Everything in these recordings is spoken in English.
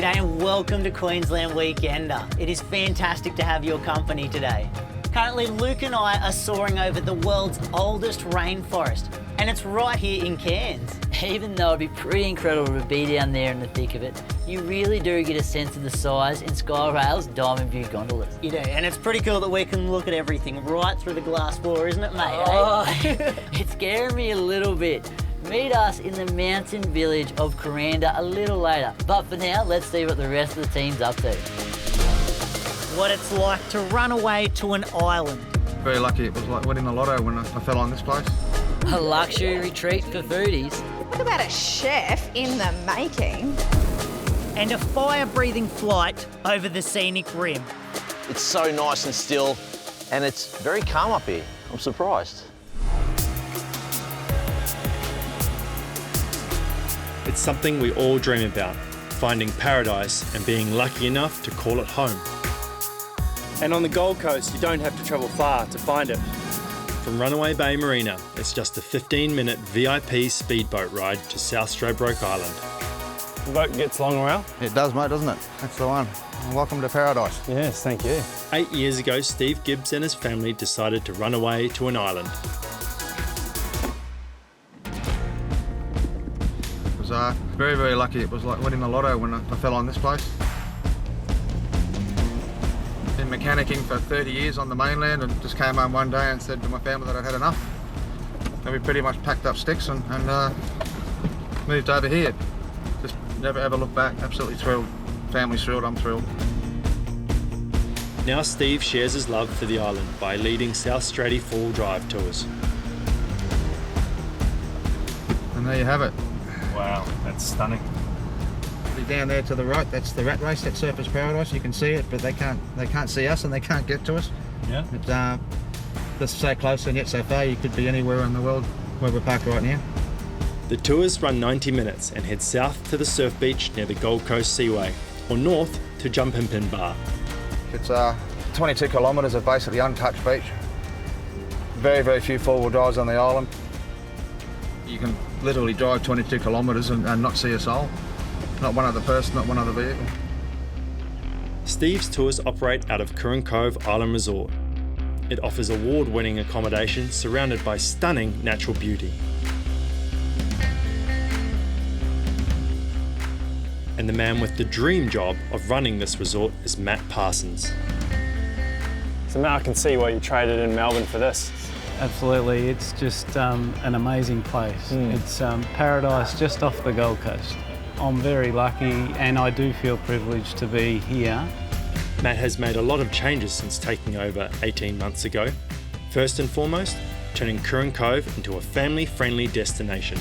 G'day and welcome to Queensland Weekender. It is fantastic to have your company today. Currently, Luke and I are soaring over the world's oldest rainforest, and it's right here in Cairns. Even though it'd be pretty incredible to be down there in the thick of it, you really do get a sense of the size in Skyrail's Diamond View gondolas. You do, and it's pretty cool that we can look at everything right through the glass floor, isn't it, mate? Oh, it's scaring me a little bit. Meet us in the mountain village of Kuranda a little later. But for now, let's see what the rest of the team's up to. What it's like to run away to an island. Very lucky. It was like winning the lotto when I fell on this place. A luxury retreat for foodies. Talk about a chef in the making. And a fire-breathing flight over the scenic rim. It's so nice and still, and it's very calm up here. I'm surprised. It's something we all dream about, finding paradise and being lucky enough to call it home. And on the Gold Coast, you don't have to travel far to find it. From Runaway Bay Marina, it's just a 15-minute VIP speedboat ride to South Stradbroke Island. The boat gets long while. It does, mate, doesn't it? That's the one. Welcome to paradise. Yes, thank you. 8 years ago, Steve Gibbs and his family decided to run away to an island. It was very, very lucky. It was like winning the lotto when I fell on this place. Been mechanicking for 30 years on the mainland and just came home one day and said to my family that I'd had enough. And we pretty much packed up sticks and moved over here. Just never ever looked back. Absolutely thrilled. Family's thrilled, I'm thrilled. Now Steve shares his love for the island by leading South Straddy Fall Drive tours. And there you have it. Wow, that's stunning. Down there to the right, that's the rat race, that's Surfers Paradise. You can see it, but they can't see us and they can't get to us. Yeah. It's just so close and yet so far. You could be anywhere in the world where we're parked right now. The tours run 90 minutes and head south to the surf beach near the Gold Coast Seaway, or north to Jumpinpin Bar. It's 22 kilometres of basically untouched beach. Very, very few four-wheel drives on the island. You can literally drive 22 kilometres and not see a soul. Not one other person, not one other vehicle. Steve's tours operate out of Curran Cove Island Resort. It offers award-winning accommodation surrounded by stunning natural beauty. And the man with the dream job of running this resort is Matt Parsons. So Matt, I can see why you traded in Melbourne for this. Absolutely, it's just an amazing place. It's paradise just off the Gold Coast. I'm very lucky and I do feel privileged to be here. Matt has made a lot of changes since taking over 18 months ago. First and foremost, turning Curran Cove into a family-friendly destination.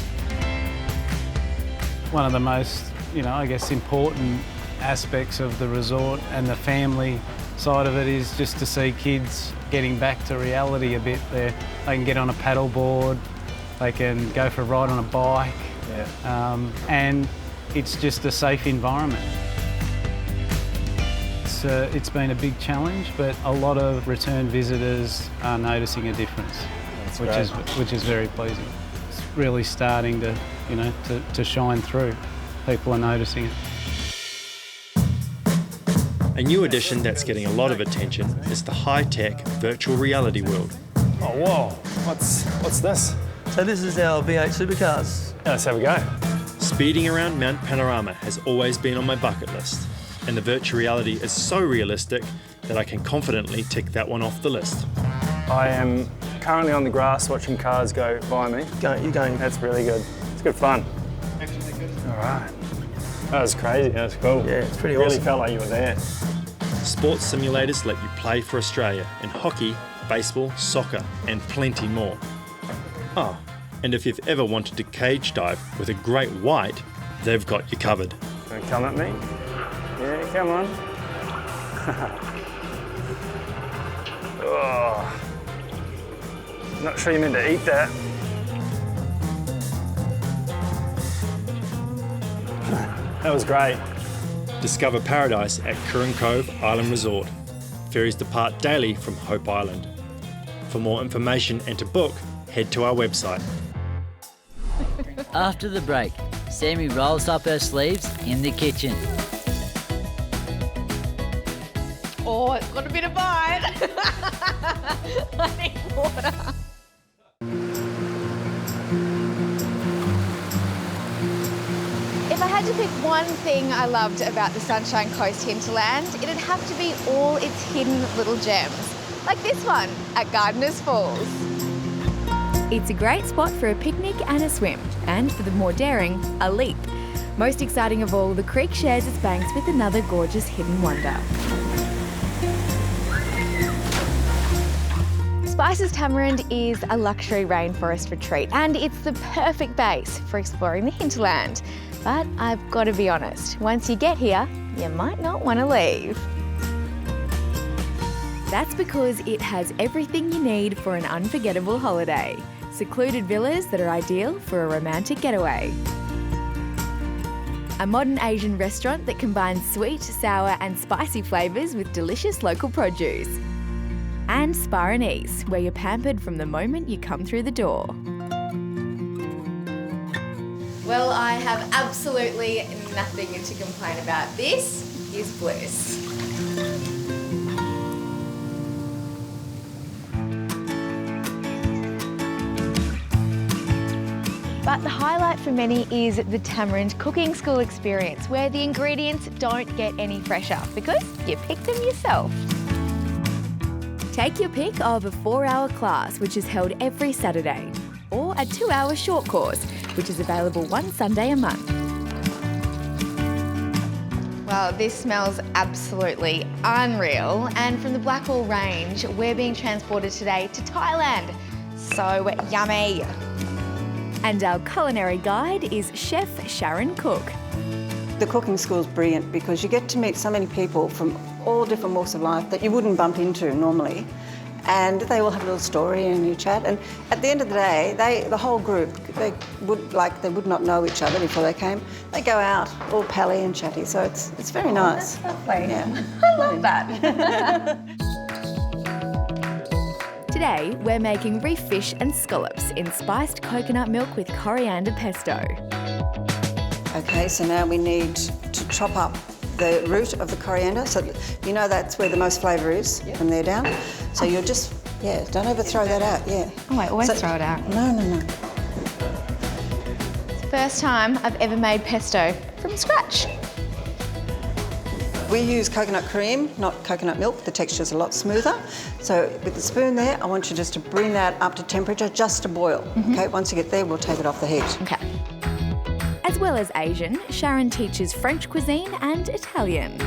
One of the most, I guess, important aspects of the resort and the family side of it is just to see kids getting back to reality a bit there. They can get on a paddle board, they can go for a ride on a bike, and it's just a safe environment. It's been a big challenge, but a lot of return visitors are noticing a difference, which is very pleasing. It's really starting to, to shine through. People are noticing it. A new addition that's getting a lot of attention is the high-tech virtual reality world. Oh, whoa. What's this? So this is our V8 supercars. Yeah, let's have a go. Speeding around Mount Panorama has always been on my bucket list, and the virtual reality is so realistic that I can confidently tick that one off the list. I am currently on the grass watching cars go by me. You're going. That's really good. It's good fun. All right. That was crazy. That was cool. Yeah, it's pretty awesome. awesome. Really felt like you were there. Sports simulators let you play for Australia in hockey, baseball, soccer, and plenty more. Oh, and if you've ever wanted to cage dive with a great white, they've got you covered. Gonna come at me? Yeah, come on. Oh. Not sure you're meant to eat that. That was great. Discover paradise at Curran Cove Island Resort. Ferries depart daily from Hope Island. For more information and to book, head to our website. After the break, Sammy rolls up her sleeves in the kitchen. Oh, it's got a bit of bite. I need water. If I had to pick one thing I loved about the Sunshine Coast hinterland, it'd have to be all its hidden little gems, like this one at Gardeners Falls. It's a great spot for a picnic and a swim, and for the more daring, a leap. Most exciting of all, the creek shares its banks with another gorgeous hidden wonder. Spice's Tamarind is a luxury rainforest retreat, and it's the perfect base for exploring the hinterland. But I've got to be honest, once you get here, you might not want to leave. That's because it has everything you need for an unforgettable holiday. Secluded villas that are ideal for a romantic getaway. A modern Asian restaurant that combines sweet, sour and spicy flavours with delicious local produce. And Spa and Ease, where you're pampered from the moment you come through the door. Well, I have absolutely nothing to complain about. This is bliss. But the highlight for many is the Tamarind cooking school experience, where the ingredients don't get any fresher because you picked them yourself. Take your pick of a 4-hour class, which is held every Saturday, or a 2-hour short course, which is available one Sunday a month. Well, this smells absolutely unreal. And from the Blackwall Range, we're being transported today to Thailand. So yummy. And our culinary guide is Chef Sharon Cook. The cooking school is brilliant because you get to meet so many people from all different walks of life that you wouldn't bump into normally. And they all have a little story and you chat. And at the end of the day, the whole group, they would not know each other before they came. They go out all pally and chatty, so it's very nice. That's lovely. Yeah. I love that. Today, we're making reef fish and scallops in spiced coconut milk with coriander pesto. Okay, so now we need to chop up the root of the coriander. So you know that's where the most flavour is, from there down. So you'll just, don't overthrow that out, Oh, I always throw it out. No. It's the first time I've ever made pesto from scratch. We use coconut cream, not coconut milk. The texture's a lot smoother. So with the spoon there, I want you just to bring that up to temperature, just to boil. Okay, once you get there, we'll take it off the heat. Okay. As well as Asian, Sharon teaches French cuisine and Italian.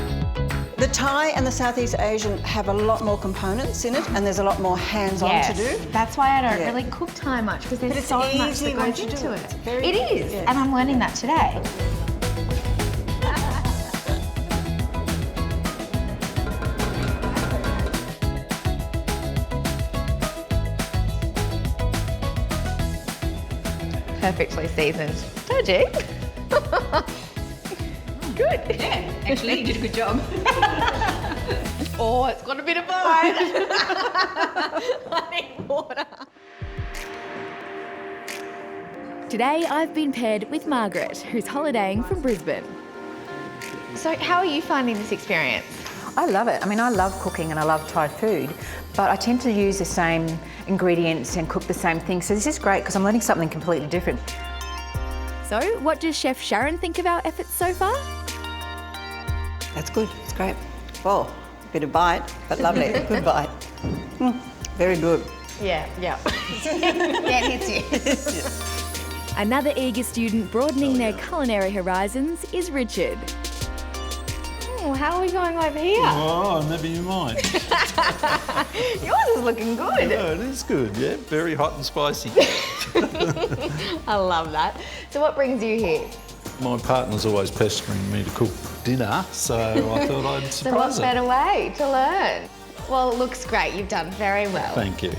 The Thai and the Southeast Asian have a lot more components in it, and there's a lot more hands-on to do. That's why I don't really cook Thai much, because there's so much that goes into it. It is, and I'm learning that today. Perfectly seasoned. Told you. Good. Yeah, actually, you did a good job. Oh, it's got a bit of bite. I need water. Today, I've been paired with Margaret, who's holidaying from Brisbane. So how are you finding this experience? I love it. I mean, I love cooking and I love Thai food, but I tend to use the same ingredients and cook the same things. So this is great because I'm learning something completely different. So, what does Chef Sharon think of our efforts so far? That's good. It's great. Oh, bit of bite, but lovely. Good bite. Very good. Yeah. It hits you. Another eager student broadening their culinary horizons is Richard. Oh, how are we going over here? Oh, never you mind. Yours is looking good. Yeah, it is good, yeah. Very hot and spicy. I love that. So what brings you here? My partner's always pestering me to cook dinner, so I thought I'd surprise her. So what better way to learn? Well, it looks great. You've done very well. Thank you.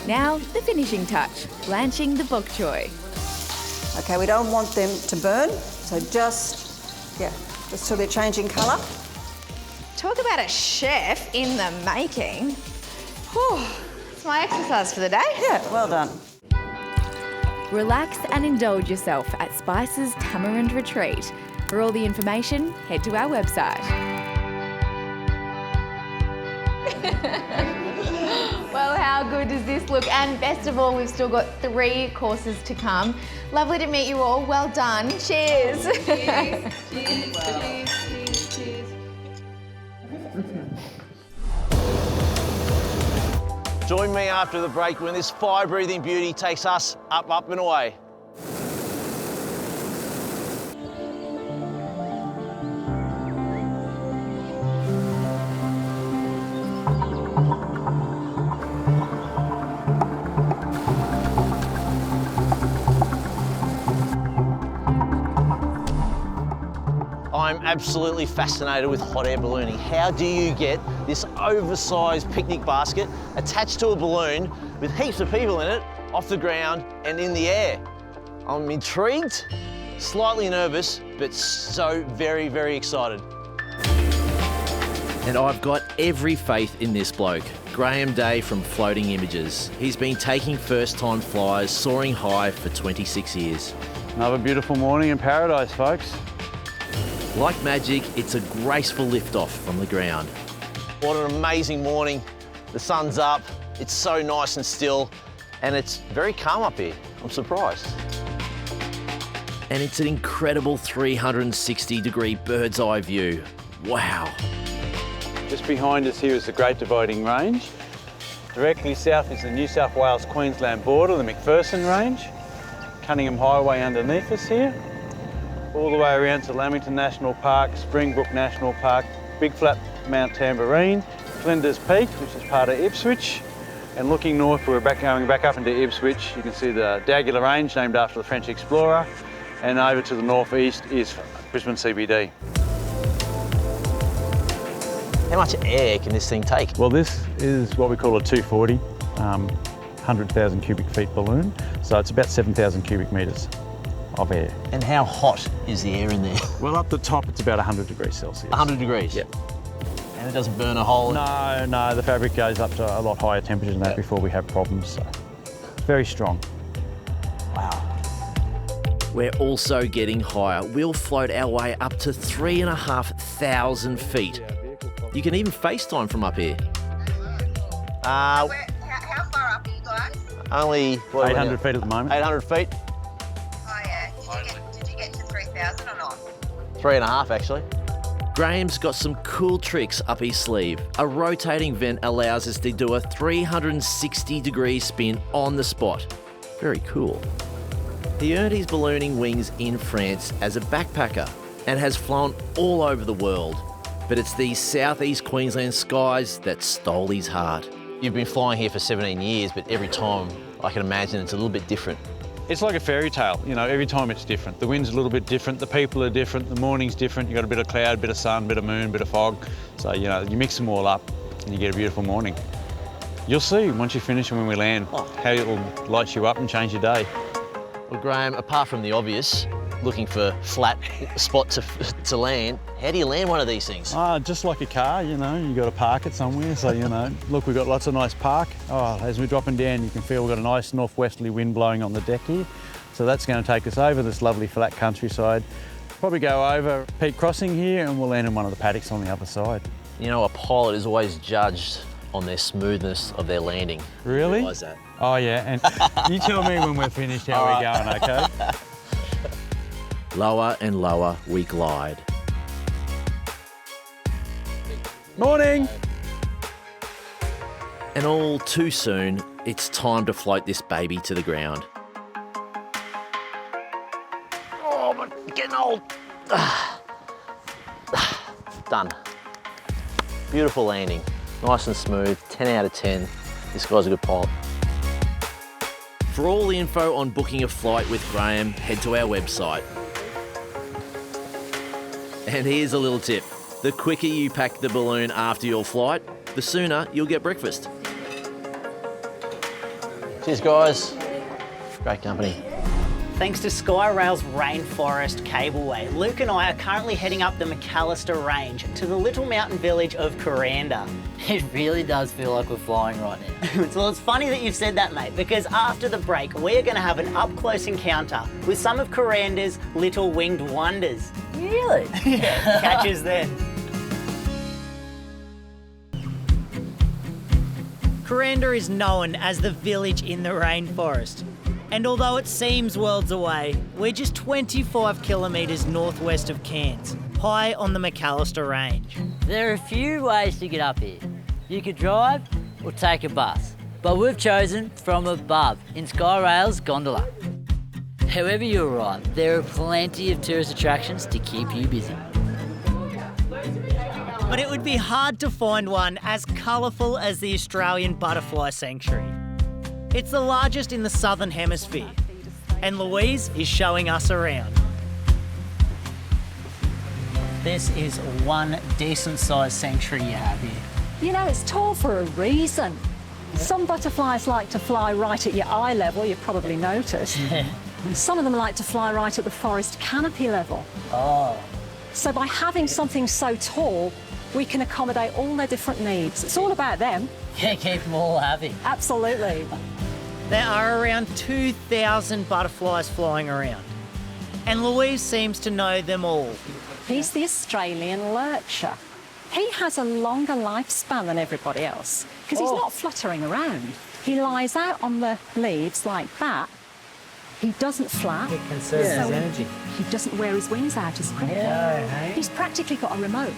Now, the finishing touch, blanching the bok choy. Okay, we don't want them to burn, so just till they're changing colour. Talk about a chef in the making. Whew, it's my exercise for the day. Yeah, well done. Relax and indulge yourself at Spice's Tamarind Retreat. For all the information, head to our website. good does this look? And best of all, we've still got 3 courses to come. Lovely to meet you all. Well done. Cheers. Cheers. Cheers. Join me after the break when this fire-breathing beauty takes us up and away. I'm absolutely fascinated with hot air ballooning. How do you get this oversized picnic basket attached to a balloon with heaps of people in it, off the ground and in the air? I'm intrigued, slightly nervous, but so very, very excited. And I've got every faith in this bloke, Graham Day from Floating Images. He's been taking first-time flyers soaring high for 26 years. Another beautiful morning in paradise, folks. Like magic, it's a graceful lift-off from the ground. What an amazing morning. The sun's up, it's so nice and still, and it's very calm up here. I'm surprised. And it's an incredible 360-degree bird's eye view. Wow. Just behind us here is the Great Dividing Range. Directly south is the New South Wales-Queensland border, the McPherson Range. Cunningham Highway underneath us here. All the way around to Lamington National Park, Springbrook National Park, Big Flat Mount Tamarind, Flinders Peak, which is part of Ipswich. And looking north, we're going back up into Ipswich. You can see the Dagular Range, named after the French explorer. And over to the northeast is Brisbane CBD. How much air can this thing take? Well, this is what we call a 240, 100,000 cubic feet balloon. So it's about 7,000 cubic metres of air. And how hot is the air in there? Well, up the top, it's about 100 degrees Celsius. 100 degrees? Yep. And it doesn't burn a hole? No, the fabric goes up to a lot higher temperature than that before we have problems. So it's very strong. Wow. We're also getting higher. We'll float our way up to 3,500 feet. You can even FaceTime from up here. How far up are you guys? Only 800 feet at the moment. 800 feet? Oh yeah. Did you get to 3,000 or not? 3.5 actually. Graham's got some cool tricks up his sleeve. A rotating vent allows us to do a 360-degree spin on the spot. Very cool. He earned his ballooning wings in France as a backpacker and has flown all over the world. But it's these southeast Queensland skies that stole his heart. You've been flying here for 17 years, but every time I can imagine it's a little bit different. It's like a fairy tale, you know, every time it's different. The wind's a little bit different, the people are different, the morning's different, you've got a bit of cloud, a bit of sun, a bit of moon, a bit of fog. So, you know, you mix them all up and you get a beautiful morning. You'll see once you finish and when we land, how it will light you up and change your day. Well, Graham, apart from the obvious, looking for flat spot to land, how do you land one of these things? Just like a car, you know, you got to park it somewhere. So, you know, look, we've got lots of nice park. As we're dropping down, you can feel we've got a nice northwesterly wind blowing on the deck here. So that's going to take us over this lovely flat countryside. Probably go over Peak Crossing here and we'll land in one of the paddocks on the other side. You know, a pilot is always judged on their smoothness of their landing. Really? Why is that? Oh yeah, and you tell me when we're finished how we're going, okay? Lower and lower we glide. Morning! And all too soon, it's time to float this baby to the ground. Oh, I'm getting old. Done. Beautiful landing. Nice and smooth, 10 out of 10. This guy's a good pilot. For all the info on booking a flight with Graham, head to our website. And here's a little tip. The quicker you pack the balloon after your flight, the sooner you'll get breakfast. Cheers, guys. Great company. Thanks to Skyrail's Rainforest Cableway, Luke and I are currently heading up the McAllister Range to the little mountain village of Kuranda. It really does feel like we're flying right now. Well, it's funny that you've said that, mate, because after the break, we're going to have an up-close encounter with some of Kuranda's little winged wonders. Really? Yeah, catch us then. Kuranda is known as the village in the rainforest. And although it seems worlds away, we're just 25 kilometres northwest of Cairns, high on the McAllister Range. There are a few ways to get up here. You could drive or take a bus, but we've chosen from above in Skyrail's gondola. However you arrive, there are plenty of tourist attractions to keep you busy. But it would be hard to find one as colourful as the Australian Butterfly Sanctuary. It's the largest in the Southern Hemisphere, and Louise is showing us around. This is one decent-sized sanctuary you have here. You know, it's tall for a reason. Some butterflies like to fly right at your eye level, you've probably noticed. Some of them like to fly right at the forest canopy level. Oh. So by having something so tall, we can accommodate all their different needs. It's all about them. Yeah, keep them all happy. Absolutely. There are around 2,000 butterflies flying around, and Louise seems to know them all. He's the Australian lurcher. He has a longer lifespan than everybody else because he's not fluttering around. He lies out on the leaves like that. He doesn't flap. It conserves his energy. He doesn't wear his wings out as quickly. He's practically got a remote.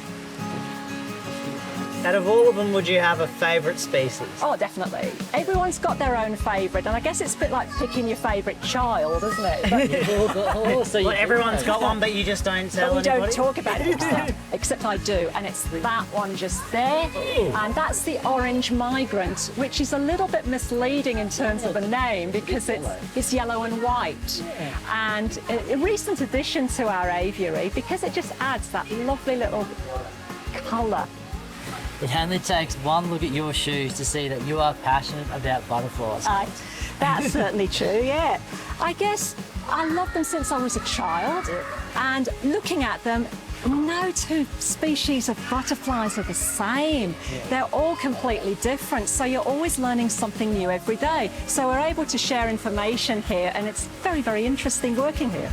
Out of all of them, would you have a favourite species? Oh, definitely. Everyone's got their own favourite, and I guess it's a bit like picking your favourite child, isn't it? So everyone's got one, but you just don't tell but we anybody? don't talk about it, except I do, and it's that one just there, and that's the orange migrant, which is a little bit misleading in terms of the name because it's yellow and white. And a recent addition to our aviary because it just adds that lovely little colour. It only takes one look at your shoes to see that you are passionate about butterflies. That's certainly true, yeah. I guess I loved them since I was a child, and looking at them, no two species of butterflies are the same. They're all completely different, so you're always learning something new every day. So we're able to share information here, and it's very, very interesting working here.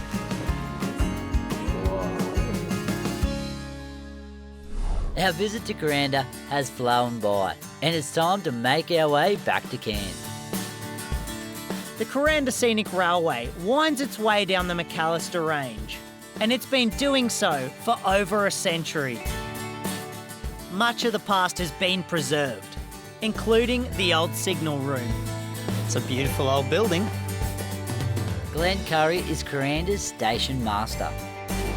Our visit to Kuranda has flown by, and it's time to make our way back to Cairns. The Kuranda Scenic Railway winds its way down the McAllister Range, and it's been doing so for over a century. Much of the past has been preserved, including the old signal room. It's a beautiful old building. Glenn Curry is Kuranda's station master.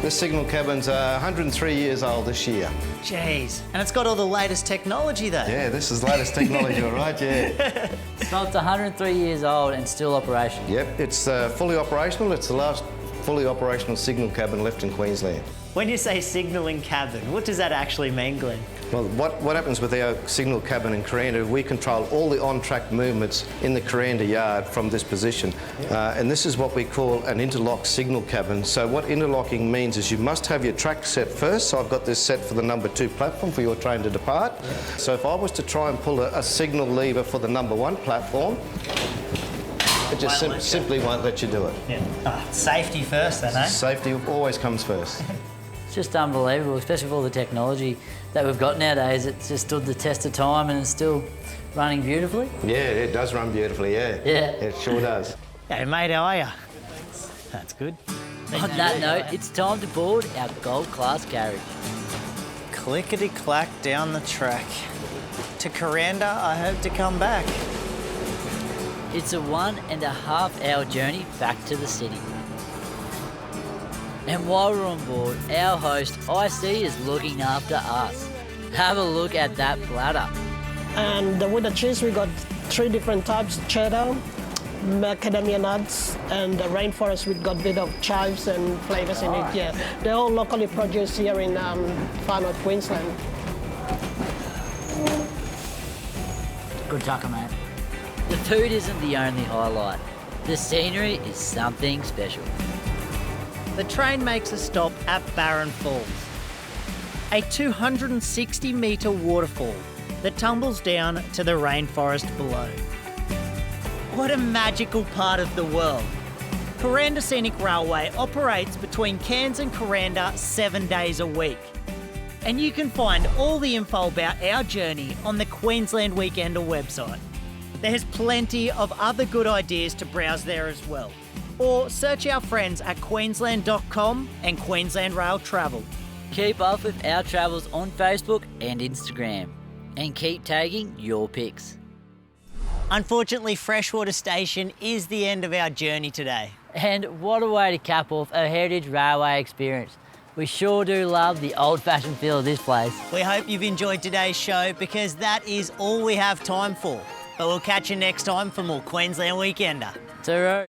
This signal cabin's 103 years old this year. Jeez, and it's got all the latest technology though. Yeah, this is the latest technology, all right, yeah. So it's 103 years old and still operational? Yep, it's fully operational. It's the last fully operational signal cabin left in Queensland. When you say signalling cabin, what does that actually mean, Glenn? Well, what happens with our signal cabin in Kuranda, we control all the on-track movements in the Kuranda yard from this position. And this is what we call an interlock signal cabin. So what interlocking means is you must have your track set first. So I've got this set for the number 2 platform for your train to depart. So if I was to try and pull a signal lever for the number 1 platform, it just simply won't let you do it. Yeah. Safety first then, eh? Safety always comes first. It's just unbelievable, especially with all the technology that we've got nowadays. It's just stood the test of time and it's still running beautifully. Yeah, it does run beautifully, yeah. Yeah. It sure does. Hey mate, how are you? That's good. On that note, it's time to board our gold class carriage. Clickety-clack down the track. To Kuranda, I hope to come back. It's a 1.5 hour journey back to the city. And while we're on board, our host, IC, is looking after us. Have a look at that platter. And with the cheese, we got 3 different types: cheddar, macadamia nuts, and the rainforest. We've got a bit of chives and flavours in it. Yeah, they're all locally produced here in far north Queensland. Good tucker, mate. The food isn't the only highlight. The scenery is something special. The train makes a stop at Barron Falls, a 260-metre waterfall that tumbles down to the rainforest below. What a magical part of the world. Kuranda Scenic Railway operates between Cairns and Kuranda 7 days a week. And you can find all the info about our journey on the Queensland Weekender website. There's plenty of other good ideas to browse there as well. Or search our friends at queensland.com and Queensland Rail Travel. Keep up with our travels on Facebook and Instagram. And keep tagging your pics. Unfortunately, Freshwater Station is the end of our journey today. And what a way to cap off a heritage railway experience. We sure do love the old-fashioned feel of this place. We hope you've enjoyed today's show because that is all we have time for. But we'll catch you next time for more Queensland Weekender. Ta-ra.